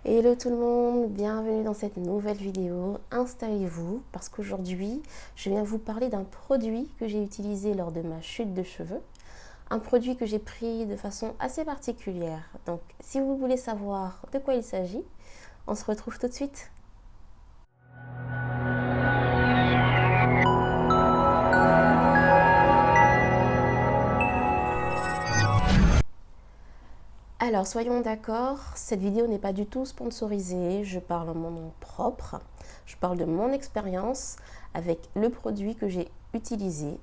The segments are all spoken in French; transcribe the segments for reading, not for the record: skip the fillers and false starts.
Hello tout le monde, bienvenue dans cette nouvelle vidéo. Installez-vous parce qu'aujourd'hui, je viens vous parler d'un produit que j'ai utilisé lors de ma chute de cheveux. Un produit que j'ai pris de façon assez particulière. Donc, si vous voulez savoir de quoi il s'agit, on se retrouve tout de suite. Alors, soyons d'accord, cette vidéo n'est pas du tout sponsorisée. Je parle en mon nom propre. Je parle de mon expérience avec le produit que j'ai utilisé.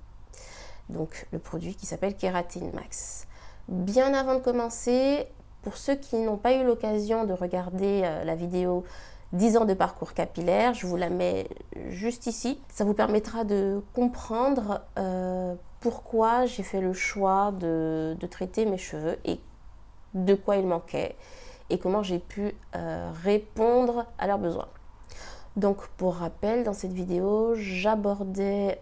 Donc, le produit qui s'appelle Kératine Max. Bien avant de commencer, pour ceux qui n'ont pas eu l'occasion de regarder la vidéo 10 ans de parcours capillaire, je vous la mets juste ici. Ça vous permettra de comprendre pourquoi j'ai fait le choix de traiter mes cheveux et de quoi il manquait et comment j'ai pu répondre à leurs besoins. Donc pour rappel, dans cette vidéo, j'abordais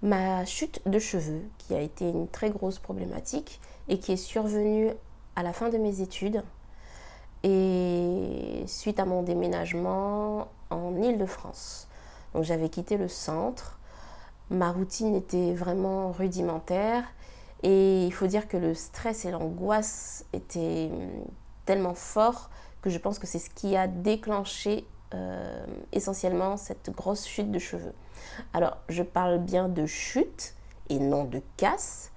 ma chute de cheveux qui a été une très grosse problématique et qui est survenue à la fin de mes études et suite à mon déménagement en Île-de-France. Donc j'avais quitté le centre, ma routine était vraiment rudimentaire. Et il faut dire que le stress et l'angoisse étaient tellement forts que je pense que c'est ce qui a déclenché essentiellement cette grosse chute de cheveux. Alors, je parle bien de chute et non de casse,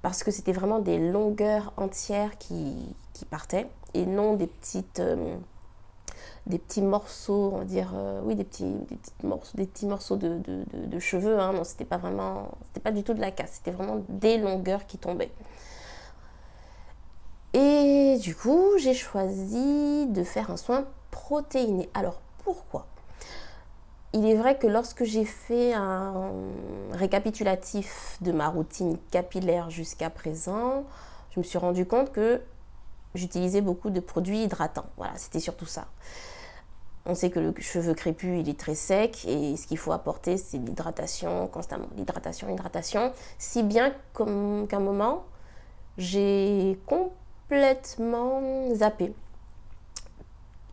parce que c'était vraiment des longueurs entières qui partaient et non des petits morceaux, on va dire, oui, des petits morceaux de cheveux, hein. Non, c'était pas du tout de la casse, c'était vraiment des longueurs qui tombaient. Et du coup, j'ai choisi de faire un soin protéiné. Alors, pourquoi ? Il est vrai que lorsque j'ai fait un récapitulatif de ma routine capillaire jusqu'à présent, je me suis rendu compte que j'utilisais beaucoup de produits hydratants. Voilà, c'était surtout ça. On sait que le cheveu crépus, il est très sec et ce qu'il faut apporter, c'est l'hydratation constamment. L'hydratation, si bien qu'un moment, j'ai complètement zappé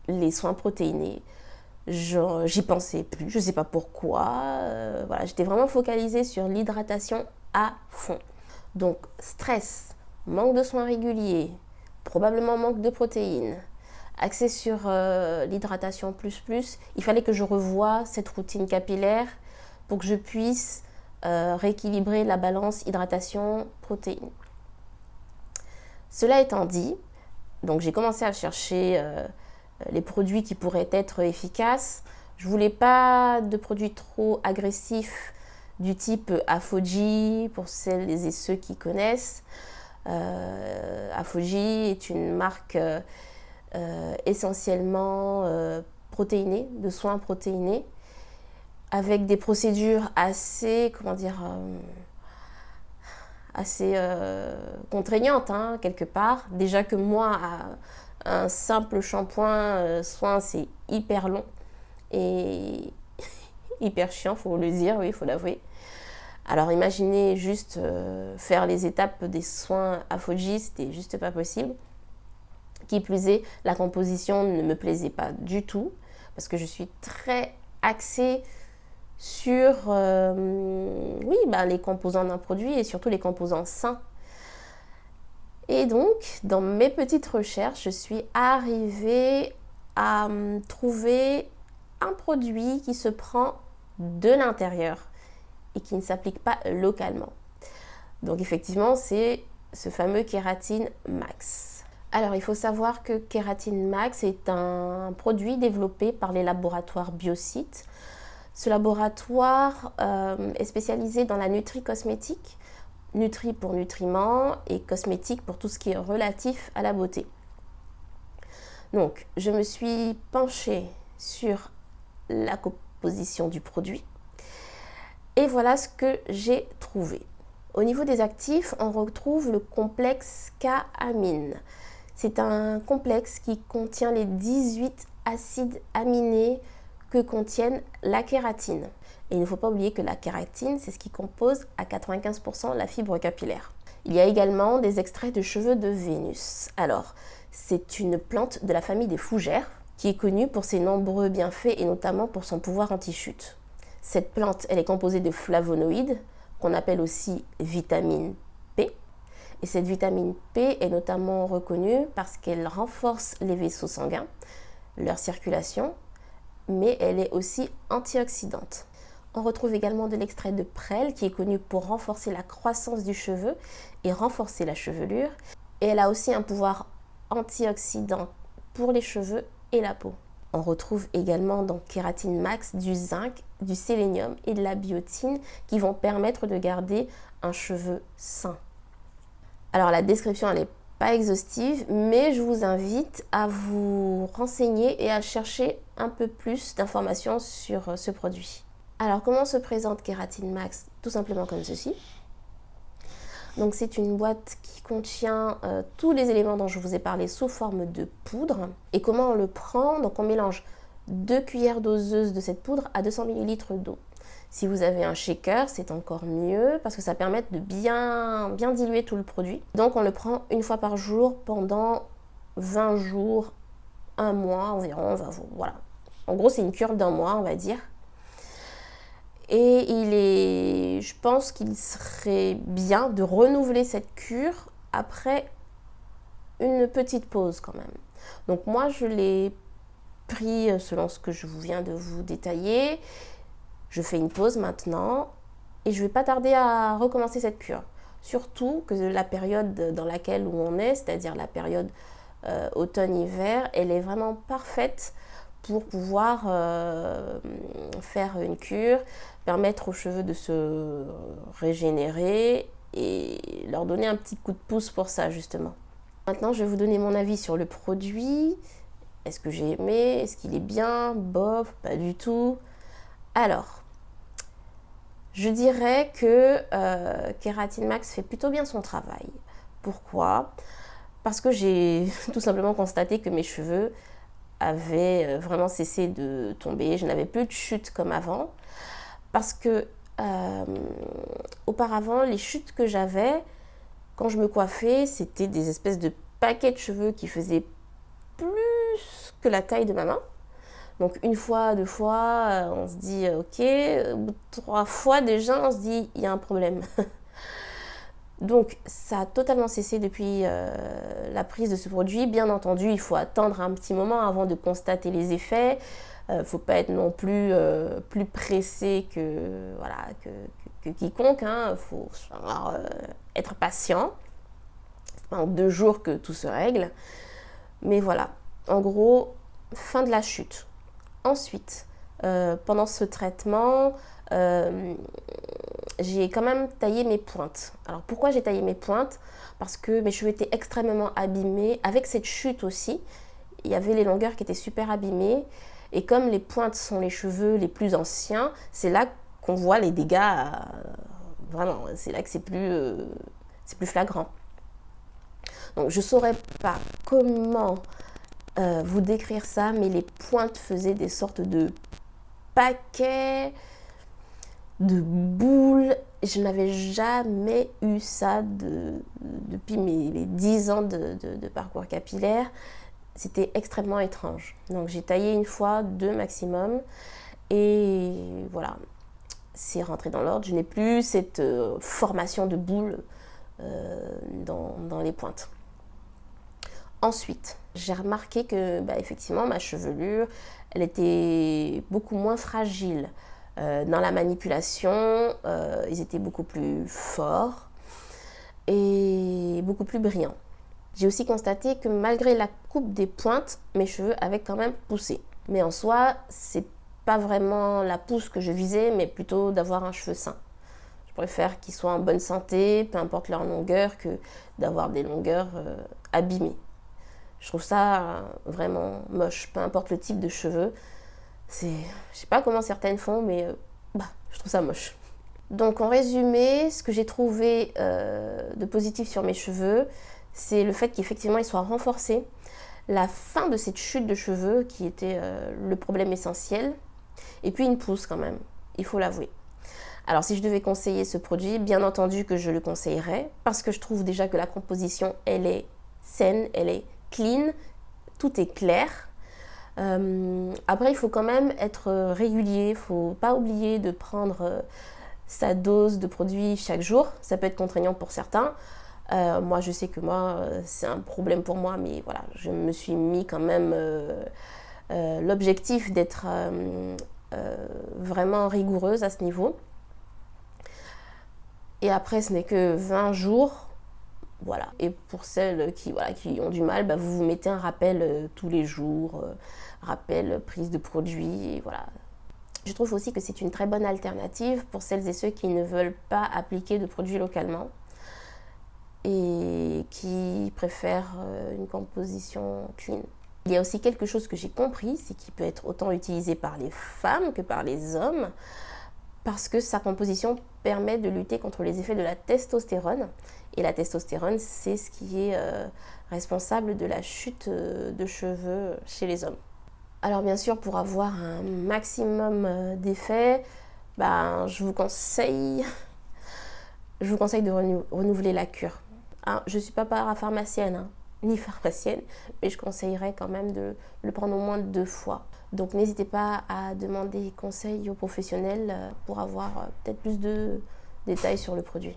les soins protéinés. J'y pensais plus, je ne sais pas pourquoi. Voilà, j'étais vraiment focalisée sur l'hydratation à fond. Donc, stress, manque de soins réguliers, probablement manque de protéines, axé sur l'hydratation plus, il fallait que je revoie cette routine capillaire pour que je puisse rééquilibrer la balance hydratation-protéines. Cela étant dit, donc j'ai commencé à chercher les produits qui pourraient être efficaces. Je ne voulais pas de produits trop agressifs du type Afoji, pour celles et ceux qui connaissent. Afoji est une marque essentiellement protéinés, de soins protéinés, avec des procédures assez, assez contraignantes, hein, quelque part. Déjà que moi, un simple shampoing soin, c'est hyper long et hyper chiant, faut le dire, oui, il faut l'avouer. Alors imaginez juste faire les étapes des soins Afoji, c'était juste pas possible. Qui plus est, la composition ne me plaisait pas du tout parce que je suis très axée sur les composants d'un produit et surtout les composants sains. Et donc, dans mes petites recherches, je suis arrivée à trouver un produit qui se prend de l'intérieur et qui ne s'applique pas localement. Donc effectivement, c'est ce fameux Kératine Max. Alors, il faut savoir que Kératine Max est un produit développé par les laboratoires Biocyte. Ce laboratoire est spécialisé dans la nutri-cosmétique, nutri pour nutriments et cosmétique pour tout ce qui est relatif à la beauté. Donc, je me suis penchée sur la composition du produit et voilà ce que j'ai trouvé. Au niveau des actifs, on retrouve le complexe K-amine. C'est un complexe qui contient les 18 acides aminés que contiennent la kératine. Et il ne faut pas oublier que la kératine, c'est ce qui compose à 95% la fibre capillaire. Il y a également des extraits de cheveux de Vénus. Alors, C'est une plante de la famille des fougères qui est connue pour ses nombreux bienfaits et notamment pour son pouvoir anti-chute. Cette plante, elle est composée de flavonoïdes qu'on appelle aussi vitamine P. Et cette vitamine P est notamment reconnue parce qu'elle renforce les vaisseaux sanguins, leur circulation, mais elle est aussi antioxydante. On retrouve également de l'extrait de prêle qui est connu pour renforcer la croissance du cheveu et renforcer la chevelure. Et elle a aussi un pouvoir antioxydant pour les cheveux et la peau. On retrouve également dans Kératine Max du zinc, du sélénium et de la biotine qui vont permettre de garder un cheveu sain. Alors la description elle n'est pas exhaustive, mais je vous invite à vous renseigner et à chercher un peu plus d'informations sur ce produit. Alors comment se présente Kératine Max? Tout simplement comme ceci. Donc c'est une boîte qui contient tous les éléments dont je vous ai parlé sous forme de poudre. Et comment on le prend? Donc on mélange 2 cuillères doseuses de cette poudre à 200 ml d'eau. Si vous avez un shaker, c'est encore mieux parce que ça permet de bien diluer tout le produit. Donc on le prend une fois par jour pendant 20 jours, un mois environ. Voilà. En gros c'est une cure d'un mois on va dire. Et je pense qu'il serait bien de renouveler cette cure après une petite pause quand même. Donc moi, je l'ai pris selon ce que je viens de vous détailler. Je fais une pause maintenant et je ne vais pas tarder à recommencer cette cure. Surtout que la période dans laquelle on est, c'est-à-dire la période automne-hiver, elle est vraiment parfaite pour pouvoir faire une cure, permettre aux cheveux de se régénérer et leur donner un petit coup de pouce pour ça justement. Maintenant, je vais vous donner mon avis sur le produit. Est-ce que j'ai aimé? Est-ce qu'il est bien? Bof, pas du tout. Alors, je dirais que Kératine Max fait plutôt bien son travail. Pourquoi? Parce que j'ai tout simplement constaté que mes cheveux avaient vraiment cessé de tomber. Je n'avais plus de chutes comme avant. Parce que auparavant, les chutes que j'avais, quand je me coiffais, c'était des espèces de paquets de cheveux qui faisaient plus que la taille de ma main. Donc une fois, 2 fois, on se dit ok, 3 fois déjà, on se dit il y a un problème. Donc ça a totalement cessé depuis la prise de ce produit. Bien entendu, il faut attendre un petit moment avant de constater les effets. Faut pas être non plus plus pressé que quiconque. Il faut être patient. C'est pas en 2 jours que tout se règle. Mais voilà, en gros, fin de la chute. Ensuite, pendant ce traitement, j'ai quand même taillé mes pointes. Alors pourquoi j'ai taillé mes pointes? Parce que mes cheveux étaient extrêmement abîmés. Avec cette chute aussi, il y avait les longueurs qui étaient super abîmées. Et comme les pointes sont les cheveux les plus anciens, c'est là qu'on voit les dégâts. Vraiment, c'est là que c'est plus flagrant. Donc je ne saurais pas comment vous décrire ça, mais les pointes faisaient des sortes de paquets, de boules. Je n'avais jamais eu ça depuis mes 10 ans de parcours capillaire. C'était extrêmement étrange. Donc j'ai taillé une fois, 2 maximum. Et voilà, c'est rentré dans l'ordre. Je n'ai plus cette formation de boules dans les pointes. Ensuite, j'ai remarqué que effectivement ma chevelure, elle était beaucoup moins fragile. Dans la manipulation, ils étaient beaucoup plus forts et beaucoup plus brillants. J'ai aussi constaté que malgré la coupe des pointes, mes cheveux avaient quand même poussé. Mais en soi, c'est pas vraiment la pousse que je visais, mais plutôt d'avoir un cheveu sain. Je préfère qu'ils soient en bonne santé, peu importe leur longueur, que d'avoir des longueurs abîmées. Je trouve ça vraiment moche, peu importe le type de cheveux. Je sais pas comment certaines font, mais je trouve ça moche. Donc en résumé, ce que j'ai trouvé de positif sur mes cheveux, c'est le fait qu'effectivement ils soient renforcés. La fin de cette chute de cheveux qui était le problème essentiel. Et puis une pousse quand même, il faut l'avouer. Alors si je devais conseiller ce produit, bien entendu que je le conseillerais parce que je trouve déjà que la composition, elle est saine, elle est clean, tout est clair. Après, il faut quand même être régulier, il ne faut pas oublier de prendre sa dose de produit chaque jour. Ça peut être contraignant pour certains. Moi, je sais que c'est un problème pour moi, mais voilà, je me suis mis quand même l'objectif d'être vraiment rigoureuse à ce niveau. Et après, ce n'est que 20 jours. Voilà. Et pour celles qui ont du mal, vous vous mettez un rappel tous les jours, rappel prise de produit, et voilà. Je trouve aussi que c'est une très bonne alternative pour celles et ceux qui ne veulent pas appliquer de produits localement et qui préfèrent une composition clean. Il y a aussi quelque chose que j'ai compris, c'est qu'il peut être autant utilisé par les femmes que par les hommes, parce que sa composition permet de lutter contre les effets de la testostérone. Et la testostérone, c'est ce qui est responsable de la chute de cheveux chez les hommes. Alors bien sûr, pour avoir un maximum d'effets, je vous conseille de renouveler la cure. Je ne suis pas parapharmacienne, ni pharmacienne, mais je conseillerais quand même de le prendre au moins 2 fois. Donc n'hésitez pas à demander conseil aux professionnels pour avoir peut-être plus de détails sur le produit.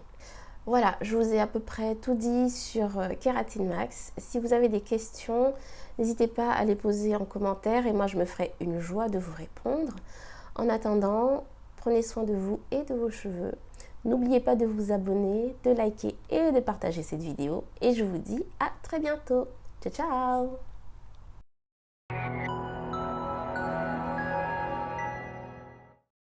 Voilà, je vous ai à peu près tout dit sur Kératine Max. Si vous avez des questions, n'hésitez pas à les poser en commentaire et moi je me ferai une joie de vous répondre. En attendant, prenez soin de vous et de vos cheveux. N'oubliez pas de vous abonner, de liker et de partager cette vidéo. Et je vous dis à très bientôt. Ciao, ciao!